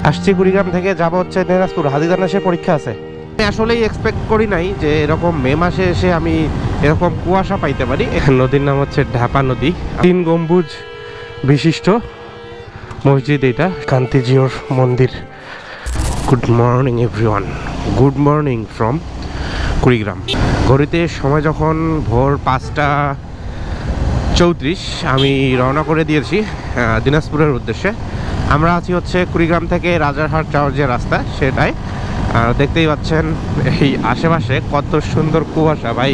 আসছি কুড়িগ্রাম থেকে যাব হচ্ছে দিনাজপুর, হাজিদানেশের পরীক্ষা আছে। আমি আসলেই এক্সপেক্ট করি নাই যে এরকম মে মাসে এসে আমি এরকম কুয়াশা পাইতে পারি। নদীর নাম হচ্ছে ঢাপা নদী। 3 গম্বুজ বিশিষ্ট মসজিদ, এটা কান্তিজিওর মন্দির। Good morning everyone, good morning from Kurigram. ঘড়িতে সময় যখন ভোর 5:34, আমি রওনা করে দিয়েছি দিনাজপুরের উদ্দেশ্যে। আমরা আছি হচ্ছে কুড়িগ্রাম থেকে রাজারহাট যাওয়ার যে রাস্তা সেটাই। দেখতেই পাচ্ছেন এই আশেপাশে কত সুন্দর কুয়াশা ভাই,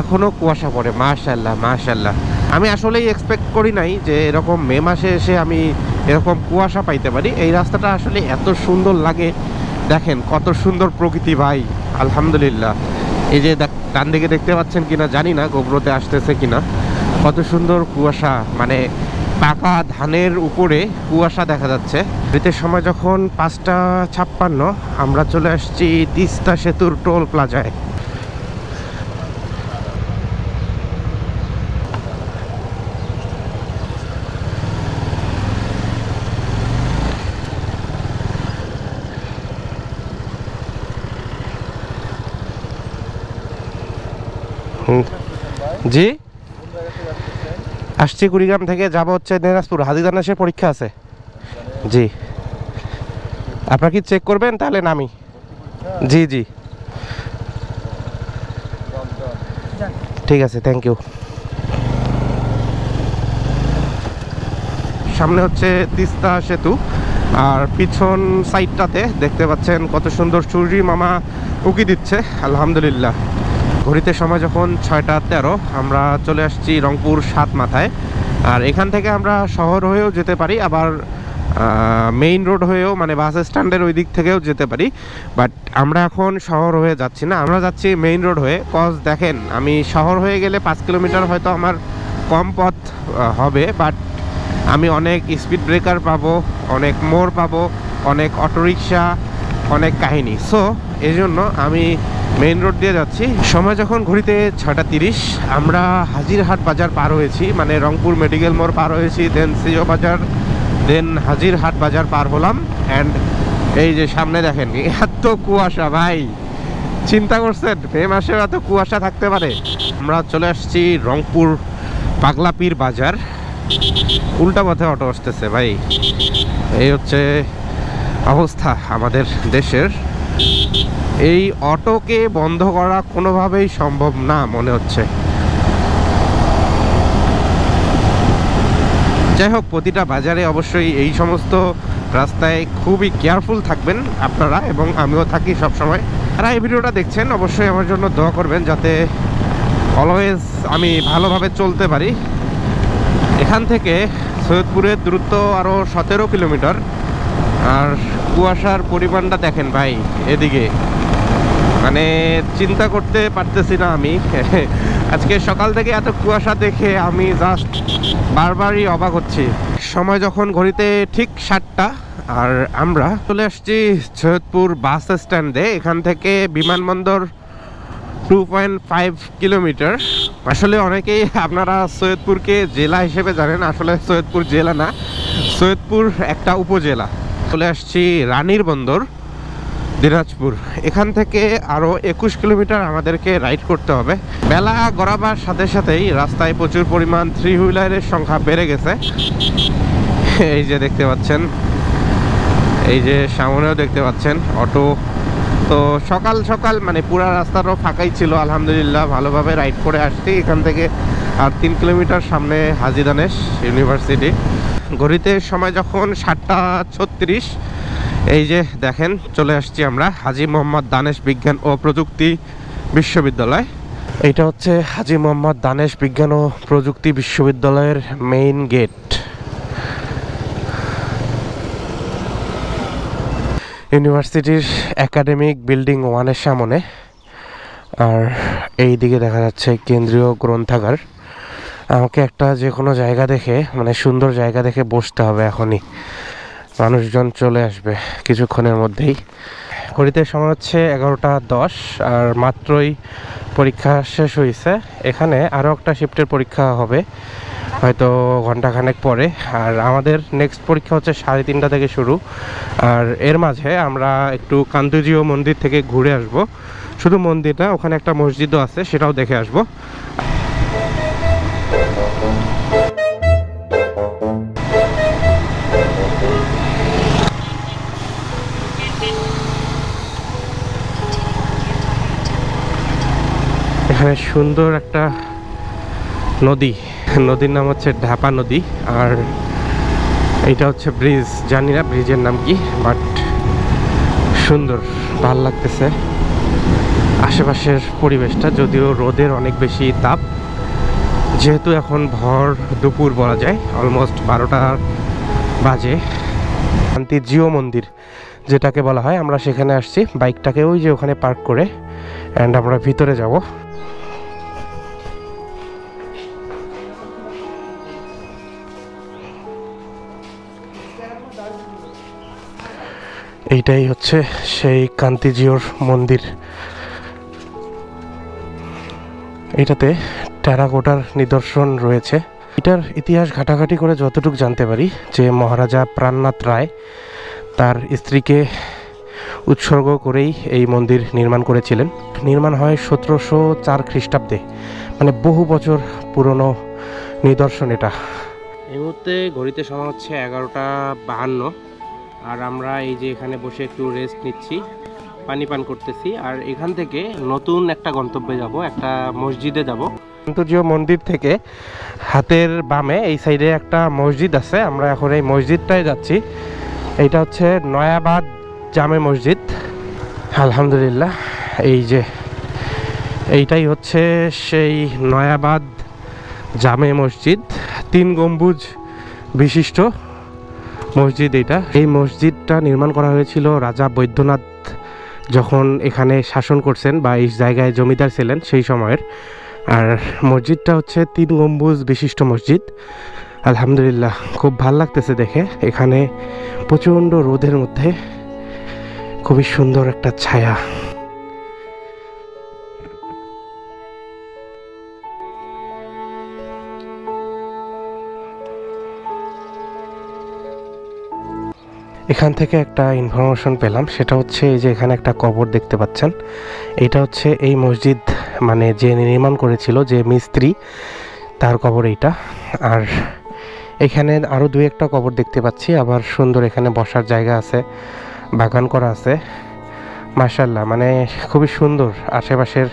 এখনও কুয়াশা পড়ে। মাশাআল্লাহ মাশাআল্লাহ। আমি আসলেই এক্সপেক্ট করি নাই যে এরকম মে মাসে এসে আমি এরকম কুয়াশা পাইতে পারি। এই রাস্তাটা আসলে এত সুন্দর লাগে, দেখেন কত সুন্দর প্রকৃতি ভাই, আলহামদুলিল্লাহ। এই যে ডান দিকে দেখতে পাচ্ছেন কিনা জানি না, গোবরতে আসতেছে কিনা, কত সুন্দর কুয়াশা, মানে পাকা ধানের উপরে কুয়াশা দেখা যাচ্ছে। শীতের সময় যখন 5:56, আমরা চলে আসছি তিস্তা সেতুর টোল প্লাজায়। জি, আসছি কুড়িগ্রাম থেকে যাব হচ্ছে দিনাজপুর, হাজিদানেশের পরীক্ষা আছে। জি, আপনারা কি চেক করবেন তাহলে নামি? জি জি, ঠিক আছে, থ্যাংক ইউ। সামনে হচ্ছে তিস্তা সেতু, আর পিছন সাইডটাতে দেখতে পাচ্ছেন কত সুন্দর সূর্য মামা উকি দিচ্ছে, আলহামদুলিল্লাহ। ঘড়িতে সময় যখন 6:13, আমরা চলে আসছি রংপুর 7 মাথায়। আর এখান থেকে আমরা শহর হয়েও যেতে পারি, আবার মেইন রোড হয়েও, মানে বাস স্ট্যান্ডের ওই দিক থেকেও যেতে পারি। বাট আমরা এখন শহর হয়ে যাচ্ছি না, আমরা যাচ্ছি মেইন রোড হয়ে। কজ দেখেন, আমি শহর হয়ে গেলে 5 কিলোমিটার হয়তো আমার কম পথ হবে, বাট আমি অনেক স্পিড ব্রেকার পাবো, অনেক মোড় পাবো, অনেক অটোরিকশা, অনেক কাহিনী। সো এই জন্য আমি মেইন রোড দিয়ে যাচ্ছি। সময় যখন ঘড়িতে 6:30, আমরা হাজিরহাট বাজার পার হয়েছি, মানে রংপুর মেডিকেল মোড় পার হয়েছি, দেন সিও বাজার, দেন হাজিরহাট বাজার পার হলাম। অ্যান্ড এই যে সামনে দেখেন এত কুয়াশা ভাই, চিন্তা করছেন মে মাসে এত কুয়াশা থাকতে পারে? আমরা চলে আসছি রংপুর পাগলাপীর বাজার। উল্টা পথে অটো আসতেছে ভাই, এই হচ্ছে অবস্থা আমাদের দেশের। এই অটোকে বন্ধ করা কোনোভাবেই সম্ভব না মনে হচ্ছে। যাই হোক, প্রতিটা বাজারে অবশ্যই এই সমস্ত রাস্তায় খুবই কেয়ারফুল থাকবেন আপনারা, এবং আমিও থাকি সবসময়। যারা এই ভিডিওটা দেখছেন অবশ্যই আমার জন্য দোয়া করবেন, যাতে অলওয়েজ আমি ভালোভাবে চলতে পারি। এখান থেকে সৈয়দপুরের দূরত্ব আরও 17 কিলোমিটার। আর কুয়াশার পরিমাণটা দেখেন ভাই, এদিকে মানে চিন্তা করতে পারতেছি না আমি। আজকে সকাল থেকে এত কুয়াশা দেখে আমি জাস্ট বারবারই অবাক হচ্ছি। সময় যখন ঘড়িতে ঠিক 7টা, আর আমরা চলে আসছি সৈয়দপুর বাস স্ট্যান্ডে। এখান থেকে বিমানবন্দর 2.5 কিলোমিটার। আসলে অনেকেই আপনারা সৈয়দপুরকে জেলা হিসেবে জানেন, আসলে সৈয়দপুর জেলা না, সৈয়দপুর একটা উপজেলা। চলে আসছি রানীর বন্দর, দিনাজপুর। এখান থেকে আরও 21 কিলোমিটার আমাদেরকে রাইড করতে হবে। বেলা গড়াবার সাথে সাথেই রাস্তায় প্রচুর পরিমাণ 3 হুইলারের সংখ্যা বেড়ে গেছে। এই যে দেখতে পাচ্ছেন, এই যে সামনেও দেখতে পাচ্ছেন অটো। তো সকাল সকাল মানে পুরো রাস্তাটাও ফাঁকাই ছিল, আলহামদুলিল্লাহ ভালোভাবে রাইড করে আসছি। এখান থেকে আর 3 কিলোমিটার সামনে হাজী দানেশ ইউনিভার্সিটি। ঘড়িতে সময় যখন 7:36, এই যে দেখেন চলে আসছি আমরা হাজী মোহাম্মদ দানেশ বিজ্ঞান ও প্রযুক্তি বিশ্ববিদ্যালয়। এইটা হচ্ছে হাজী মোহাম্মদ দানেশ বিজ্ঞান ও প্রযুক্তি বিশ্ববিদ্যালয়ের মেইন গেট। ইউনিভার্সিটির একাডেমিক বিল্ডিং 1-এর সামনে। আর এই দিকে দেখা যাচ্ছে কেন্দ্রীয় গ্রন্থাগার। আমাকে একটা যে কোনো জায়গা দেখে, মানে সুন্দর জায়গা দেখে বসতে হবে এখনই, মানুষজন চলে আসবে কিছুক্ষণের মধ্যেই। ঘড়িতে সময় হচ্ছে 11:10, আর মাত্রই পরীক্ষা শেষ হয়েছে। এখানে আরও একটা শিফটের পরীক্ষা হবে, হয়তো ঘন্টাখানেক পরে। আর আমাদের নেক্সট পরীক্ষা হচ্ছে 3:30 থেকে শুরু। আর এর মাঝে আমরা একটু কান্তজিও মন্দির থেকে ঘুরে আসব। শুধু মন্দির না, ওখানে একটা মসজিদও আছে, সেটাও দেখে আসব। এখানে সুন্দর একটা নদী, নদীর নাম হচ্ছে ঢাপা নদী। আর এইটা হচ্ছে ব্রিজ, জানি না ব্রিজের নাম কি, বাট সুন্দর, ভাল লাগতেছে আশেপাশের পরিবেশটা। যদিও রোদের অনেক বেশি তাপ, যেহেতু এখন ভর দুপুর বলা যায়, অলমোস্ট 12টা বাজে। কান্তজিও মন্দির যেটাকে বলা হয়, আমরা সেখানে আসছি বাইকটাকে ওই যে ওখানে পার্ক করে, অ্যান্ড আমরা ভিতরে যাব। এইটাই হচ্ছে সেই কান্তজিওর মন্দির। এটাতে টেরাকোটার নিদর্শন রয়েছে। এটার ইতিহাস ঘাটাঘাটি করে যতটুকু জানতে পারি, যে মহারাজা প্রাণনাথ রায় তার স্ত্রীকে উৎসর্গ করেই এই মন্দির নির্মাণ করেছিলেন। নির্মাণ হয় 1704 খ্রিস্টাব্দে, মানে বহু বছর পুরনো নিদর্শন এটা। এই মুহূর্তে ঘড়িতে সময় হচ্ছে 11:52। আর আমরা এই যে এখানে বসে একটু রেস্ট নিচ্ছি, পানি পান করতেছি। আর এখান থেকে নতুন একটা গন্তব্যে যাব, একটা মসজিদে যাব। কান্তজিও মন্দির থেকে হাতের বামে এই সাইডে একটা মসজিদ আছে, আমরা এখন এই মসজিদটায় যাচ্ছি। এইটা হচ্ছে নয়াবাদ জামে মসজিদ। আলহামদুলিল্লাহ, এই যে এইটাই হচ্ছে সেই নয়াবাদ জামে মসজিদ, 3 গম্বুজ বিশিষ্ট মসজিদ। এই মসজিদটা নির্মাণ করা হয়েছিল রাজা বৈদ্যনাথ যখন এখানে শাসন করছেন বা এই জায়গায় জমিদার ছিলেন সেই সময়ের। আর মসজিদটা হচ্ছে 3 গম্বুজ বিশিষ্ট মসজিদ। আলহামদুলিল্লাহ, খুব ভাল লাগতেছে দেখে। এখানে প্রচণ্ড রোদের মধ্যে খুবই সুন্দর একটা ছায়া। এখান থেকে একটা ইনফরমেশন পেলাম, সেটা হচ্ছে এই যে এখানে একটা কবর দেখতে পাচ্ছেন, এটা হচ্ছে এই মসজিদ মানে যে নির্মাণ করেছিল, যে মিস্ত্রি, তার কবর এইটা। আর এখানে আরও 2-1টা কবর দেখতে পাচ্ছি। আবার সুন্দর এখানে বসার জায়গা আছে, বাগান করা আছে। মাশাআল্লাহ, মানে খুবই সুন্দর, আশেপাশের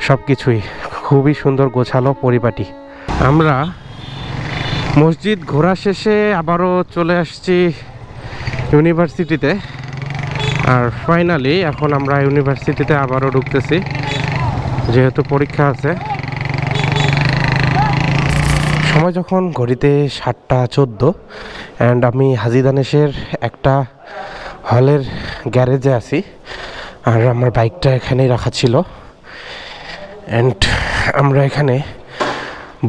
সব কিছুই খুবই সুন্দর, গোছালো, পরিপাটি। আমরা মসজিদ ঘোরা শেষে আবারও চলে আসছি ইউনিভার্সিটিতে। আর ফাইনালি এখন আমরা ইউনিভার্সিটিতে আবারও ঢুকতেছি, যেহেতু পরীক্ষা আছে। সময় যখন ঘড়িতে 7:14, অ্যান্ড আমি হাজী দানেশের একটা হলের গ্যারেজে আছি। আর আমার বাইকটা এখানেই রাখা ছিল, অ্যান্ড আমরা এখানে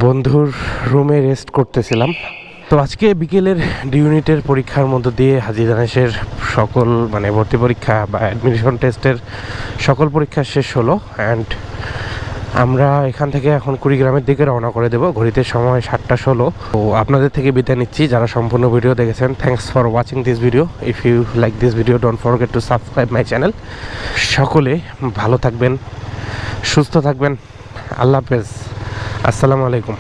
বন্ধুর রুমে রেস্ট করতেছিলাম। তো আজকে বিকেলের ডি ইউনিটের পরীক্ষার মধ্য দিয়ে হাজী দানেশের সকল মানে ভর্তি পরীক্ষা বা অ্যাডমিশন টেস্টের সকল পরীক্ষা শেষ হলো। অ্যান্ড আমরা এখান থেকে এখন কুড়িগ্রামের দিকে রওনা করে দেবো। ঘড়িতে সময় 7:16। তো আপনাদের থেকে বিদায় নিচ্ছি, যারা সম্পূর্ণ ভিডিও দেখেছেন। Thanks for watching this video. If you like this video, don't forget to subscribe my channel. সকলে ভালো থাকবেন, সুস্থ থাকবেন। আল্লাহ হাফেজ, আসসালামু আলাইকুম।